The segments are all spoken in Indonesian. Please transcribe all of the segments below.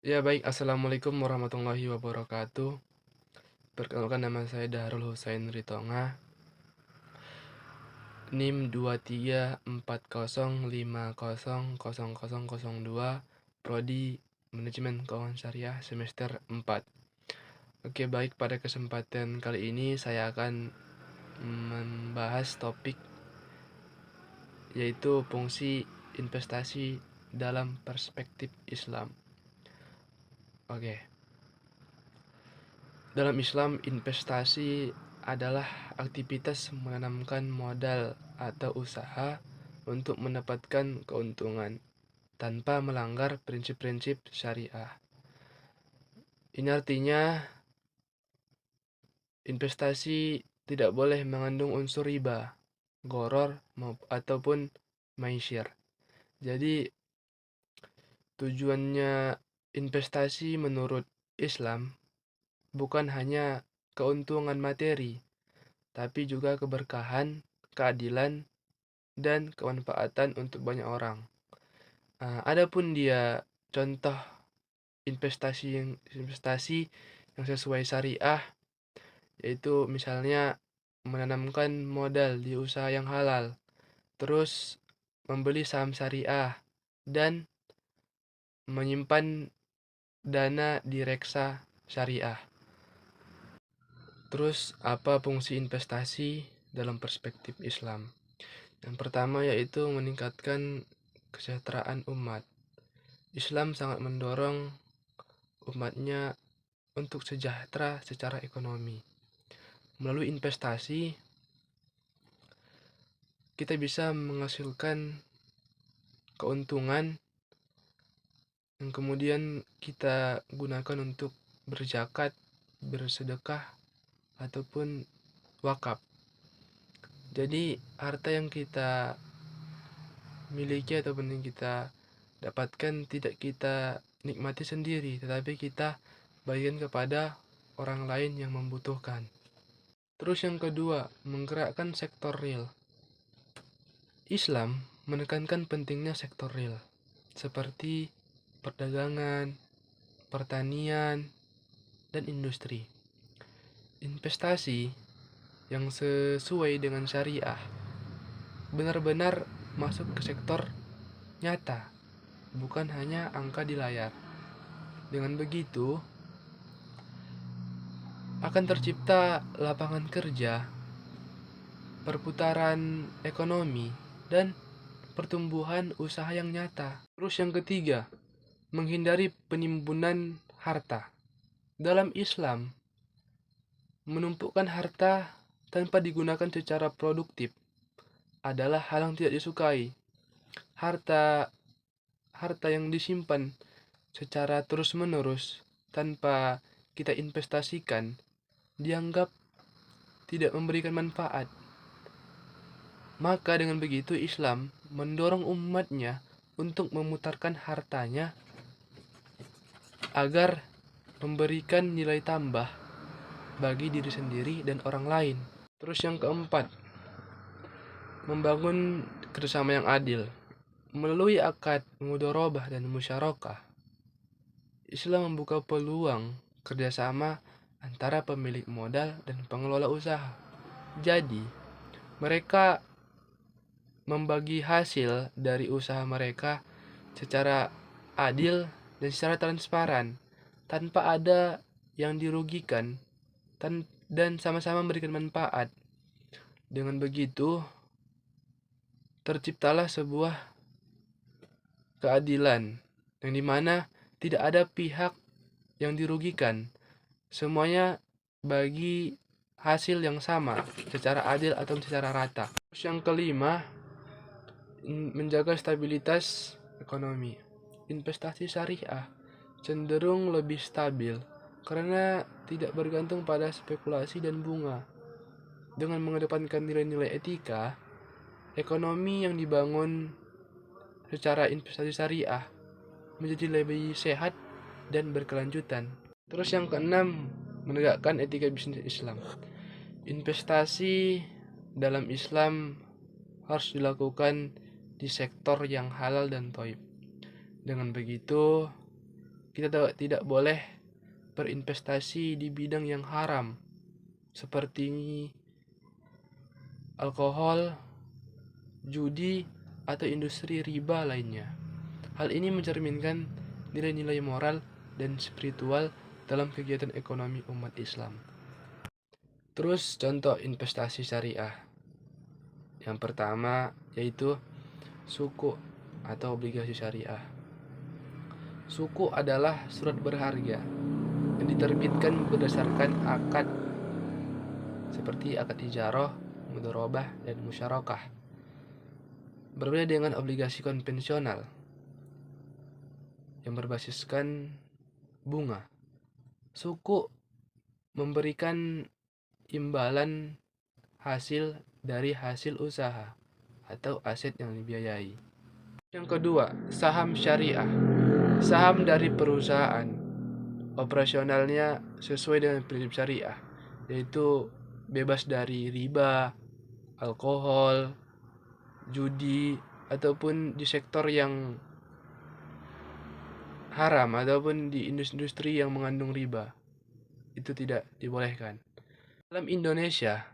Ya baik, Assalamualaikum warahmatullahi wabarakatuh. Perkenalkan nama saya Dahrul Husain Ritonga, NIM 2340500002, Prodi Manajemen Keuangan Syariah semester 4. Oke, baik, pada kesempatan kali ini saya akan membahas topik yaitu fungsi investasi dalam perspektif Islam. Oke. Dalam Islam, investasi adalah aktivitas menanamkan modal atau usaha untuk mendapatkan keuntungan tanpa melanggar prinsip-prinsip syariah. Ini artinya investasi tidak boleh mengandung unsur riba, gharar, ataupun maisir. Jadi tujuannya investasi menurut Islam bukan hanya keuntungan materi, tapi juga keberkahan, keadilan, dan kemanfaatan untuk banyak orang. Adapun dia contoh investasi yang sesuai syariah, yaitu misalnya menanamkan modal di usaha yang halal, terus membeli saham syariah, dan menyimpan dana di reksa syariah. Terus apa fungsi investasi dalam perspektif Islam? Yang pertama yaitu meningkatkan kesejahteraan umat. Islam sangat mendorong umatnya untuk sejahtera secara ekonomi. Melalui investasi, kita bisa menghasilkan keuntungan yang kemudian kita gunakan untuk berzakat, bersedekah, ataupun wakaf. Jadi harta yang kita miliki ataupun yang kita dapatkan tidak kita nikmati sendiri, tetapi kita bagikan kepada orang lain yang membutuhkan. Terus yang kedua, menggerakkan sektor real. Islam menekankan pentingnya sektor real, seperti perdagangan, pertanian, dan industri. Investasi yang sesuai dengan syariah benar-benar masuk ke sektor nyata, bukan hanya angka di layar. Dengan begitu, akan tercipta lapangan kerja, perputaran ekonomi, dan pertumbuhan usaha yang nyata. Terus yang ketiga, menghindari penimbunan harta. Dalam Islam, menumpukan harta tanpa digunakan secara produktif adalah hal yang tidak disukai. Harta harta yang disimpan secara terus-menerus tanpa kita investasikan dianggap tidak memberikan manfaat. Maka dengan begitu Islam mendorong umatnya untuk memutarkan hartanya agar memberikan nilai tambah bagi diri sendiri dan orang lain. Terus yang keempat, membangun kerjasama yang adil. Melalui akad mudharabah dan musyarakah, Islam membuka peluang kerjasama antara pemilik modal dan pengelola usaha. Jadi, mereka membagi hasil dari usaha mereka secara adil dan secara transparan, tanpa ada yang dirugikan dan sama-sama memberikan manfaat. Dengan begitu, terciptalah sebuah keadilan yang dimana tidak ada pihak yang dirugikan. Semuanya bagi hasil yang sama secara adil atau secara rata. Terus yang kelima, menjaga stabilitas ekonomi. Investasi syariah cenderung lebih stabil karena tidak bergantung pada spekulasi dan bunga. Dengan mengedepankan nilai-nilai etika, ekonomi yang dibangun secara investasi syariah menjadi lebih sehat dan berkelanjutan. Terus yang keenam, menegakkan etika bisnis Islam. Investasi dalam Islam harus dilakukan di sektor yang halal dan thayyib. Dengan begitu, kita tidak boleh berinvestasi di bidang yang haram seperti alkohol, judi, atau industri riba lainnya. Hal ini mencerminkan nilai-nilai moral dan spiritual dalam kegiatan ekonomi umat Islam. Terus contoh investasi syariah. Yang pertama yaitu suku atau obligasi syariah. Suku adalah surat berharga yang diterbitkan berdasarkan akad seperti akad ijarah, mudharabah, dan musyarakah. Berbeda dengan obligasi konvensional yang berbasiskan bunga. Suku memberikan imbalan hasil dari hasil usaha atau aset yang dibiayai. Yang kedua, saham syariah. Saham dari perusahaan operasionalnya sesuai dengan prinsip syariah, yaitu bebas dari riba, alkohol, judi, ataupun di sektor yang haram ataupun di industri yang mengandung riba. Itu tidak dibolehkan. Dalam Indonesia,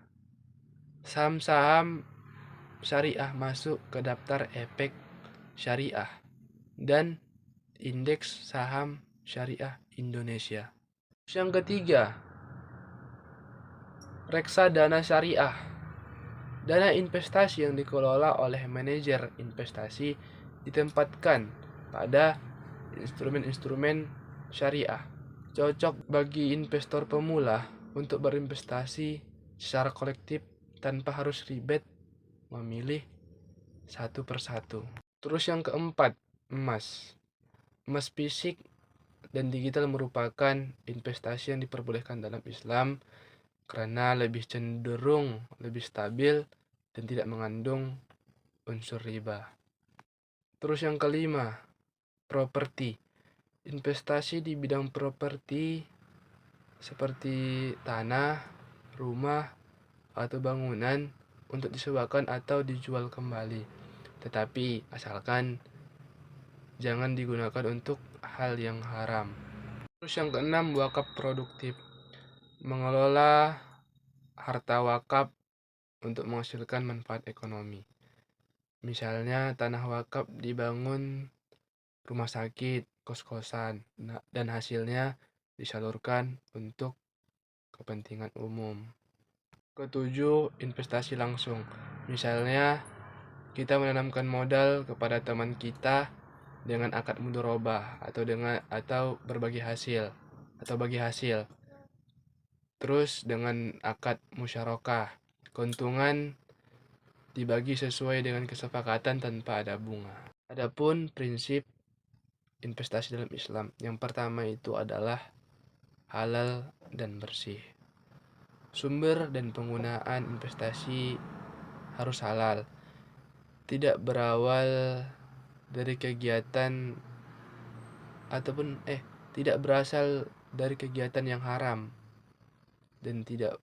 saham-saham syariah masuk ke daftar efek syariah dan indeks saham syariah Indonesia. Yang ketiga, reksadana syariah. Dana investasi yang dikelola oleh manajer investasi ditempatkan pada instrumen-instrumen syariah. Cocok bagi investor pemula untuk berinvestasi secara kolektif tanpa harus ribet memilih satu persatu. Terus yang keempat, emas. Emas fisik dan digital merupakan investasi yang diperbolehkan dalam Islam karena lebih cenderung lebih stabil dan tidak mengandung unsur riba. Terus yang kelima, properti. Investasi di bidang properti seperti tanah, rumah, atau bangunan untuk disewakan atau dijual kembali. Tetapi asalkan jangan digunakan untuk hal yang haram. Terus yang keenam, wakaf produktif. Mengelola harta wakaf untuk menghasilkan manfaat ekonomi. Misalnya tanah wakaf dibangun rumah sakit, kos-kosan, dan hasilnya disalurkan untuk kepentingan umum. Ketujuh, investasi langsung. Misalnya kita menanamkan modal kepada teman kita dengan akad mudharabah atau berbagi hasil atau bagi hasil. Terus dengan akad musyarakah, keuntungan dibagi sesuai dengan kesepakatan tanpa ada bunga. Adapun prinsip investasi dalam Islam, yang pertama itu adalah halal dan bersih. Sumber dan penggunaan investasi harus halal, tidak berawal dari kegiatan ataupun tidak berasal dari kegiatan yang haram dan tidak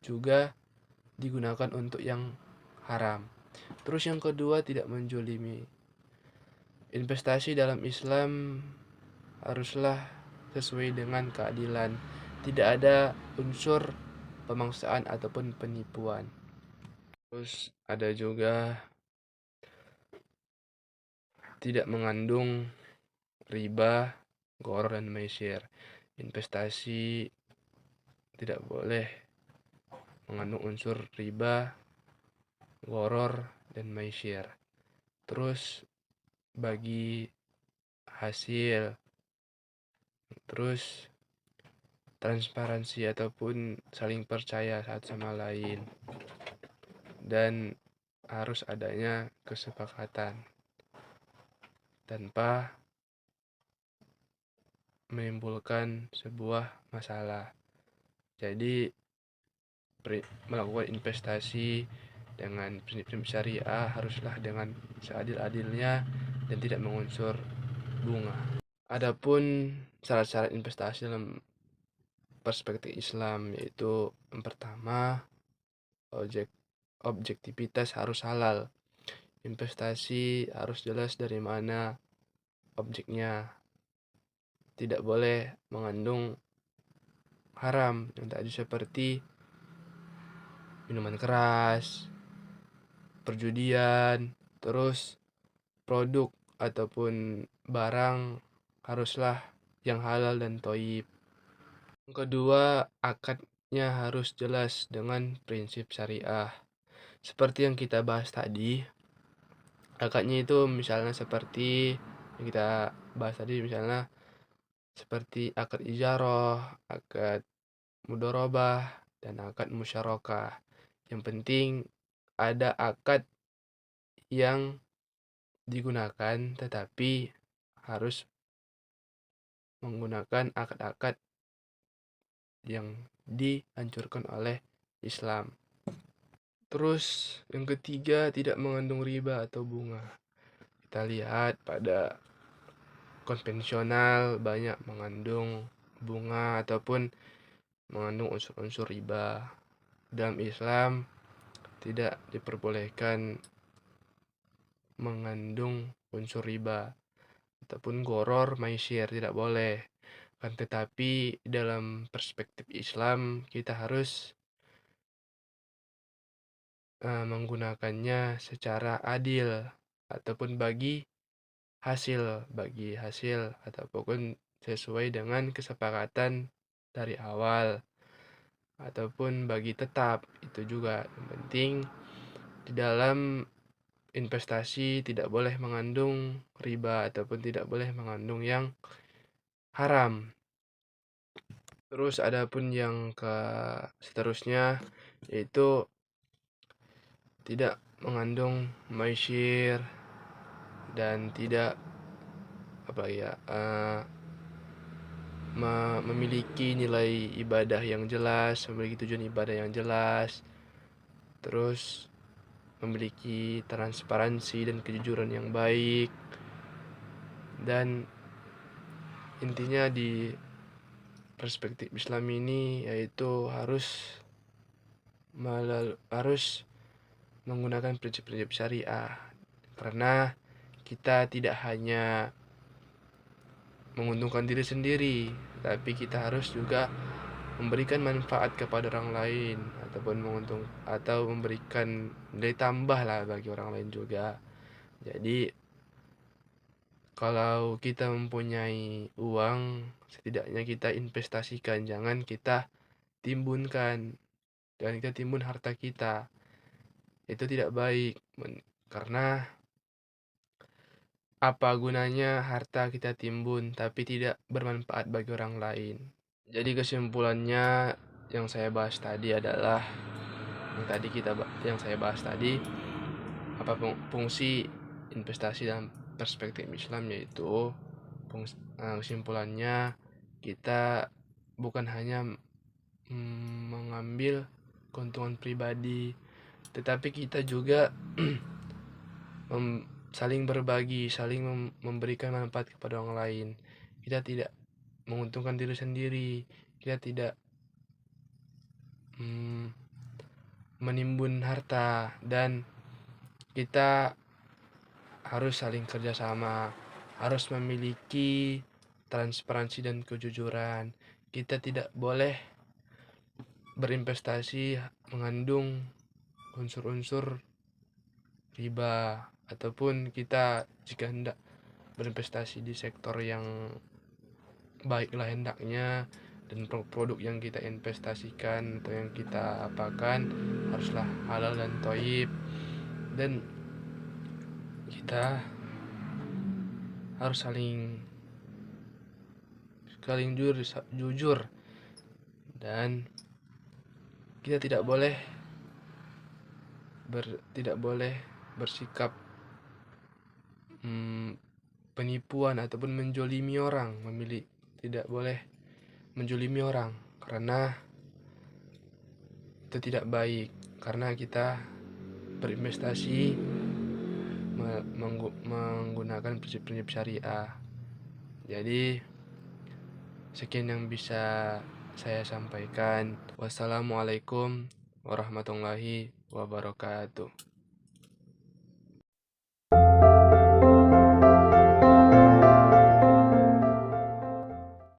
juga digunakan untuk yang haram. Terus yang kedua, tidak menjolimi. Investasi dalam Islam haruslah sesuai dengan keadilan, tidak ada unsur pemaksaan ataupun penipuan. Terus ada juga tidak mengandung riba, gharar, dan maisir. Investasi tidak boleh mengandung unsur riba, gharar, dan maisir. Terus bagi hasil, terus transparansi ataupun saling percaya satu sama lain, dan harus adanya kesepakatan tanpa menimbulkan sebuah masalah. Jadi melakukan investasi dengan prinsip syariah haruslah dengan seadil-adilnya dan tidak mengunsur bunga. Adapun syarat-syarat investasi dalam perspektif Islam yaitu yang pertama, objektivitas harus halal. Investasi harus jelas dari mana objeknya, tidak boleh mengandung haram yang tadi seperti minuman keras, perjudian, terus produk ataupun barang haruslah yang halal dan thoib. Yang kedua, akadnya harus jelas dengan prinsip syariah. Seperti yang kita bahas tadi, akadnya itu misalnya seperti yang kita bahas tadi, misalnya seperti akad ijarah, akad mudorobah, dan akad musyarakah. Yang penting ada akad yang digunakan, tetapi harus menggunakan akad-akad yang dihancurkan oleh Islam. Terus yang ketiga, tidak mengandung riba atau bunga. Kita lihat pada konvensional banyak mengandung bunga ataupun mengandung unsur-unsur riba. Dalam Islam tidak diperbolehkan mengandung unsur riba ataupun goror maisir, tidak boleh. Kan tetapi dalam perspektif Islam kita harus menggunakannya secara adil ataupun bagi hasil ataupun sesuai dengan kesepakatan dari awal ataupun bagi tetap. Itu juga yang penting di dalam investasi tidak boleh mengandung riba ataupun tidak boleh mengandung yang haram. Terus adapun yang ke seterusnya yaitu tidak mengandung maisir dan tidak apa ya memiliki nilai ibadah yang jelas, memiliki tujuan ibadah yang jelas, terus memiliki transparansi dan kejujuran yang baik, dan intinya di perspektif Islam ini yaitu harus menggunakan prinsip-prinsip syariah, karena kita tidak hanya menguntungkan diri sendiri, tapi kita harus juga memberikan manfaat kepada orang lain ataupun memberikan nilai tambah lah bagi orang lain juga. Jadi kalau kita mempunyai uang, setidaknya kita investasikan, jangan kita timbunkan, jangan kita timbun harta kita. Itu tidak baik, karena apa gunanya harta kita timbun tapi tidak bermanfaat bagi orang lain. Jadi kesimpulannya yang saya bahas tadi adalah yang saya bahas tadi, apa fungsi investasi dalam perspektif Islam, yaitu kesimpulannya kita bukan hanya mengambil keuntungan pribadi, tetapi kita juga saling berbagi, saling memberikan manfaat kepada orang lain. Kita tidak menguntungkan diri sendiri, kita tidak menimbun harta, dan kita harus saling kerjasama, harus memiliki transparansi dan kejujuran. Kita tidak boleh berinvestasi mengandung unsur-unsur riba, ataupun kita jika hendak berinvestasi di sektor yang baiklah hendaknya, dan produk yang kita investasikan atau yang kita apakan haruslah halal dan thayyib, dan kita harus saling jujur, dan kita tidak boleh bersikap penipuan ataupun menjolimi orang, tidak boleh menjolimi orang, karena itu tidak baik, karena kita berinvestasi menggunakan prinsip-prinsip syariah. Jadi sekian yang bisa saya sampaikan. Wassalamualaikum warahmatullahi wabarakatuh.